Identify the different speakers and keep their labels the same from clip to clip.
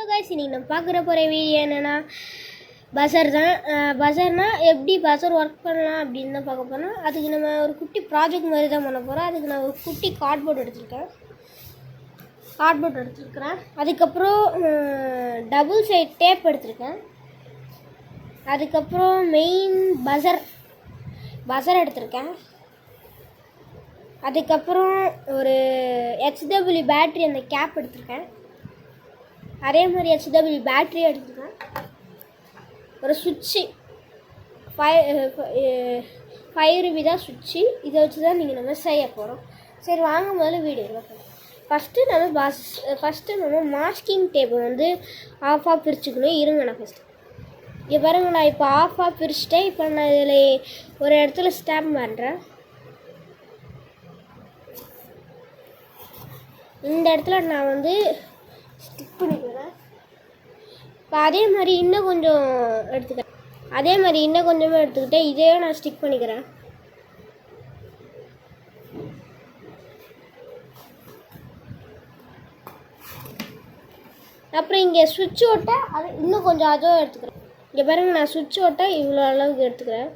Speaker 1: Guys, இன்னைக்கு நம்ம பார்க்குற போகிற வீடியோ என்னென்னா பஸர் தான். பஸர்னால் எப்படி பஸர் ஒர்க் பண்ணலாம் அப்படின்னு தான் பார்க்க போகிறோம். அதுக்கு நம்ம ஒரு குட்டி ப்ராஜெக்ட் மாதிரி தான் பண்ண போகிறோம். அதுக்கு நான் ஒரு குட்டி கார்ட்போர்ட் எடுத்துருக்கிறேன். அதுக்கப்புறம் டபுள் சைட் டேப் எடுத்திருக்கேன். அதுக்கப்புறம் மெயின் பஸர் எடுத்திருக்கேன். அதுக்கப்புறம் ஒரு HW பேட்ரி அந்த கேப் எடுத்திருக்கேன். அதே மாதிரி HW பேட்ரி எடுத்துருக்கேன். ஒரு சுவிட்சு 5 ரூபி தான் சுவிட்சு. இதை வச்சு தான் நீங்கள் நம்ம செய்ய போகிறோம். சரி வாங்க முதல்ல வீடியோ பார்க்கலாம். ஃபஸ்ட்டு நம்ம மாஸ்கிங் டேப்பை வந்து ஆஃபாக பிரிச்சுக்கணும். இருங்க, நான் ஃபஸ்ட்டு இங்கே பாருங்க, நான் இப்போ ஆஃபாக பிரிச்சுட்டேன். இப்போ நான் இதில் ஒரு இடத்துல ஸ்டாம்ப் பண்ணுறேன். இந்த இடத்துல நான் வந்து ஸ்டிக் பண்ணிக்கிறேன். இப்போ அதே மாதிரி இன்னும் கொஞ்சமாக எடுத்துக்கிட்டேன். இதே நான் ஸ்டிக் பண்ணிக்கிறேன். அப்புறம் இங்கே சுவிட்ச் ஓட்ட அது இன்னும் கொஞ்சம் அதுவும் எடுத்துக்கிறேன். இங்கே பாருங்க, நான் சுவிட்ச் ஓட்ட இவ்வளோ அளவுக்கு எடுத்துக்கிறேன்.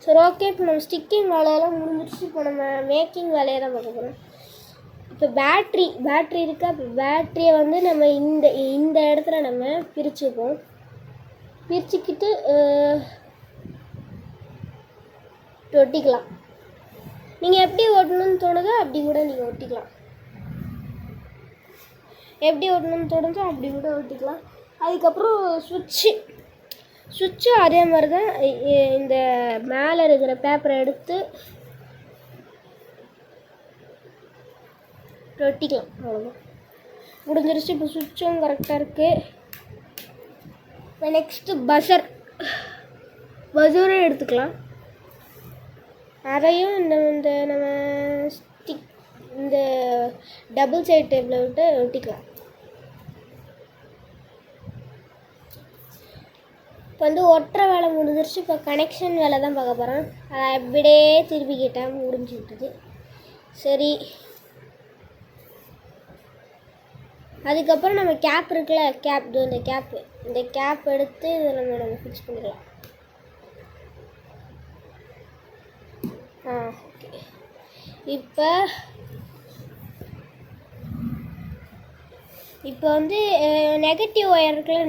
Speaker 1: சரி, ஓகே. இப்போ நம்ம ஸ்டிக்கிங் வேலையெல்லாம் முடிஞ்சிடுச்சு. இப்போ நம்ம மேக்கிங் வேலையை தான் பார்க்க போகிறோம். இப்போ பேட்ரி இருக்கா? இப்போ பேட்ரியை வந்து நம்ம இந்த இடத்துல நம்ம பிரிச்சுக்கிட்டு ஒட்டிக்கலாம். நீங்கள் எப்படி ஒட்டணும்னு தோணுதோ அப்படி கூட நீங்கள் ஒட்டிக்கலாம். அதுக்கப்புறம் சுவிட்சு அதே மாதிரி தான். இந்த மேலே இருக்கிற பேப்பரை எடுத்து ஒட்டிக்கலாம். அவ்வளோதான், முடிஞ்சிருச்சு. இப்போ சுவிட்சும் கரெக்டாக இருக்குது. இப்போ நெக்ஸ்ட்டு பஸரும் எடுத்துக்கலாம். அதையும் இந்த நம்ம இந்த டபுள் சைட் டேப்பில் விட்டு ஒட்டிக்கலாம். இப்போ வந்து ஒட்டுற வேலை முடிஞ்சிருச்சு. இப்போ கனெக்ஷன் வேலை தான் பார்க்க போகிறோம். அதை அப்படியே திருப்பிக்கிட்டேன், முடிஞ்சு விட்டது. சரி, அதுக்கப்புறம் நம்ம கேப் இருக்குல்ல, இந்த கேப் எடுத்து இதில் நம்ம ஃபிக்ஸ் பண்ணிக்கலாம். ஓகே. இப்போ வந்து நெகட்டிவ் ஒயர் இருக்குல்ல,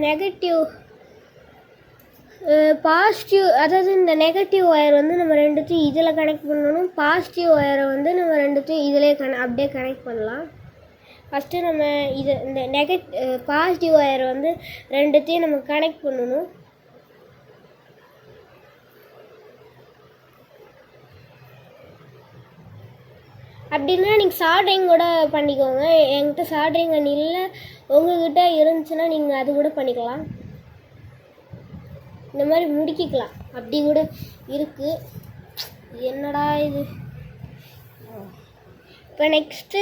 Speaker 1: பாசிட்டிவ், அதாவது இந்த நெகட்டிவ் ஒயர் வந்து நம்ம ரெண்டுத்தையும் இதில் கனெக்ட் பண்ணணும். பாசிட்டிவ் ஒயரை வந்து நம்ம ரெண்டுத்தையும் இதிலே அப்படியே கனெக்ட் பண்ணலாம். ஃபஸ்ட்டு நம்ம இந்த பாசிட்டிவ் ஒயரை வந்து ரெண்டுத்தையும் நம்ம கனெக்ட் பண்ணணும். அப்படின்னா நீங்கள் சால்ட்ரிங் கூட பண்ணிக்கோங்க. என்கிட்ட சால்ட்ரிங் கன் இல்லை, உங்கள்கிட்ட இருந்துச்சுன்னா நீங்கள் அது கூட பண்ணிக்கலாம். இந்த மாதிரி முடிக்கலாம், அப்படி கூட இருக்குது. என்னடா இது. இப்போ நெக்ஸ்ட்டு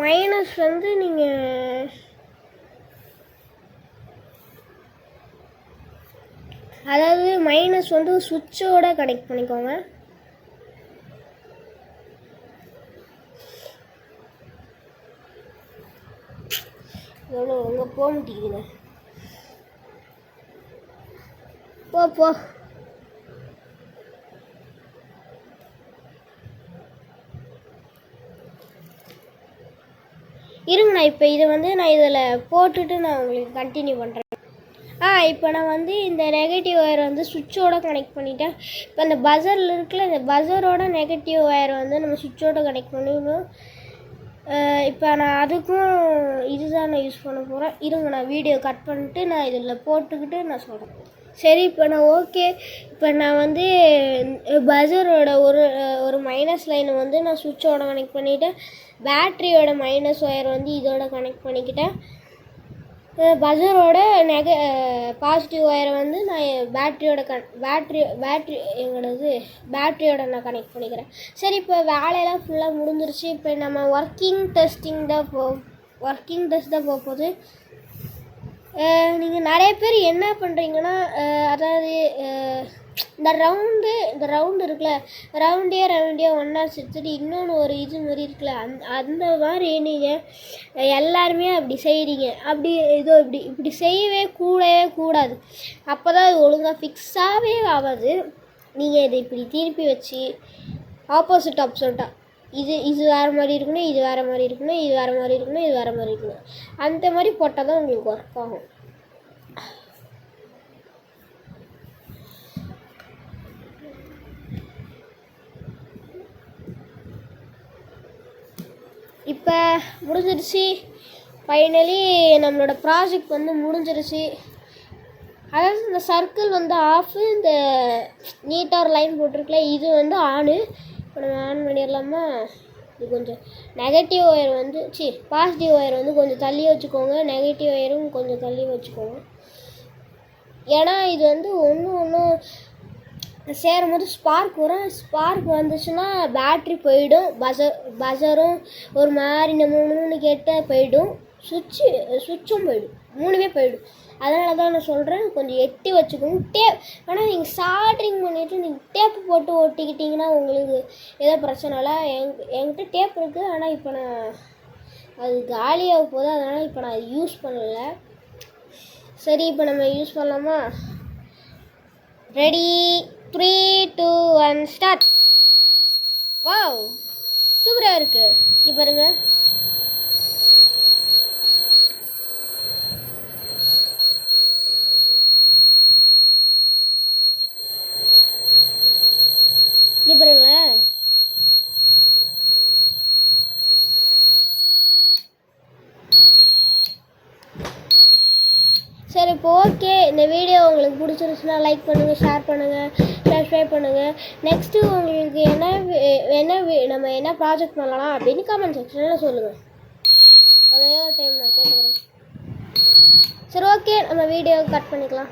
Speaker 1: மைனஸ் வந்து நீங்கள் அதாவது மைனஸ் வந்து சுவிட்சோட கனெக்ட் பண்ணிக்கோங்க. எவ்வளோ அங்கே போக மாட்டேங்குதுங்க. போ இருங்க, நான் இப்போ இதை வந்து நான் இதில் போட்டுட்டு நான் உங்களுக்கு கண்டினியூ பண்ணுறேன். இப்போ நான் வந்து இந்த நெகட்டிவ் ஒயர் வந்து சுவிட்சோட கனெக்ட் பண்ணிட்டேன். இப்போ இந்த பஸரில் இருக்குல்ல, இந்த பஸரோட நெகட்டிவ் ஒயர் வந்து நம்ம சுவிட்சோட கனெக்ட் பண்ணிடணும். இப்போ நான் அதுக்கும் இதுதான் நான் யூஸ் பண்ண போகிறேன். இருங்க, நான் வீடியோ கட் பண்ணிட்டு நான் இதில் போட்டுக்கிட்டு நான் சொல்கிறேன். சரி, இப்போ நான் வந்து பஸரோட ஒரு மைனஸ் லைனை வந்து நான் சுவிட்சோட கனெக்ட் பண்ணிவிட்டேன். பேட்ரியோட மைனஸ் ஒயர் வந்து இதோட கனெக்ட் பண்ணிக்கிட்டேன். பஸரோட பாசிட்டிவ் ஒயரை வந்து நான் பேட்ரியோட நான் கனெக்ட் பண்ணிக்கிறேன். சரி, இப்போ வேலையெல்லாம் ஃபுல்லாக முடிஞ்சிருச்சு. இப்போ நம்ம ஒர்க்கிங் டெஸ்ட் தான் போக போகுது. நீங்கள் நிறைய பேர் என்ன பண்ணுறீங்கன்னா, அதாவது இந்த ரவுண்டு இருக்குல்ல, ரவுண்டே ஒன்றா சேர்த்துட்டு இன்னொன்று ஒரு இது மாதிரி இருக்குல்ல, அந்த மாதிரி நீங்கள் எல்லாருமே அப்படி செய்கிறீங்க. அப்படி இப்படி செய்யவே கூடாது. அப்போ தான் அது ஒழுங்காக ஃபிக்ஸாகவே ஆகாது. நீங்கள் இதை இப்படி திருப்பி வச்சு ஆப்போசிட்டாக இது வேறு மாதிரி இருக்கணும், இது வேறு மாதிரி இருக்கணும், இது வேறு மாதிரி இருக்கணும், இது வேறு மாதிரி இருக்கணும். அந்த மாதிரி போட்டால் தான் உங்களுக்கு ஒர்க் ஆகும். இப்போ முடிஞ்சிருச்சு. ஃபைனலி நம்மளோட ப்ராஜெக்ட் வந்து முடிஞ்சிருச்சு. அதாவது இந்த சர்க்கிள் வந்து ஆஃபு, இந்த நீட்டாக ஒரு லைன் போட்டிருக்குல இது வந்து ஆனு. இப்போ நம்ம ஆன் பண்ணிடலாமா? இது கொஞ்சம் நெகட்டிவ் ஒயர் வந்து பாசிட்டிவ் ஒயர் வந்து கொஞ்சம் தள்ளி வச்சுக்கோங்க, நெகட்டிவ் ஒயரும் கொஞ்சம் தள்ளி வச்சுக்கோங்க. ஏன்னா இது வந்து ஒன்றும் சேரும் போது ஸ்பார்க் வரும். ஸ்பார்க் வந்துச்சுன்னா பேட்ரி போயிடும், பஸரும் ஒரு மாதிரி நம்ம கேட்டால் போயிடும், சுவிட்சும் போயிடும், 3மே போயிடும். அதனால தான் நான் சொல்கிறேன், கொஞ்சம் எட்டி வச்சுக்கோங்க. ஆனால் நீங்கள் சால்ட்ரிங் பண்ணிவிட்டு நீங்கள் டேப்பு போட்டு ஒட்டிக்கிட்டிங்கன்னா உங்களுக்கு ஏதோ பிரச்சனை இல்லை. என்கிட்ட டேப் இருக்குது, ஆனால் இப்போ நான் அது காலியாக போகுது, அதனால் இப்போ நான் அது யூஸ் பண்ணலை. சரி, இப்போ நம்ம யூஸ் பண்ணலாமா? Ready, 3, 2, 1 start. வாவ், சூப்பராக இருக்குது. இங்கே பாருங்கள். இங்கே பாருங்களேன். சரி, இப்போ ஓகே. இந்த வீடியோ உங்களுக்கு பிடிச்சிருச்சுன்னா லைக் பண்ணுங்கள், ஷேர் பண்ணுங்கள், சப்ஸ்கிரைப் பண்ணுங்கள். நெக்ஸ்ட்டு உங்களுக்கு நம்ம என்ன ப்ராஜெக்ட் பண்ணலாம் அப்படின்னு கமெண்ட் செக்ஷனில் சொல்லுங்கள். ஒரே ஒரு டைம் நான் கேட்டுக்கிறேன். சரி, ஓகே, நம்ம வீடியோ கட் பண்ணிக்கலாம்.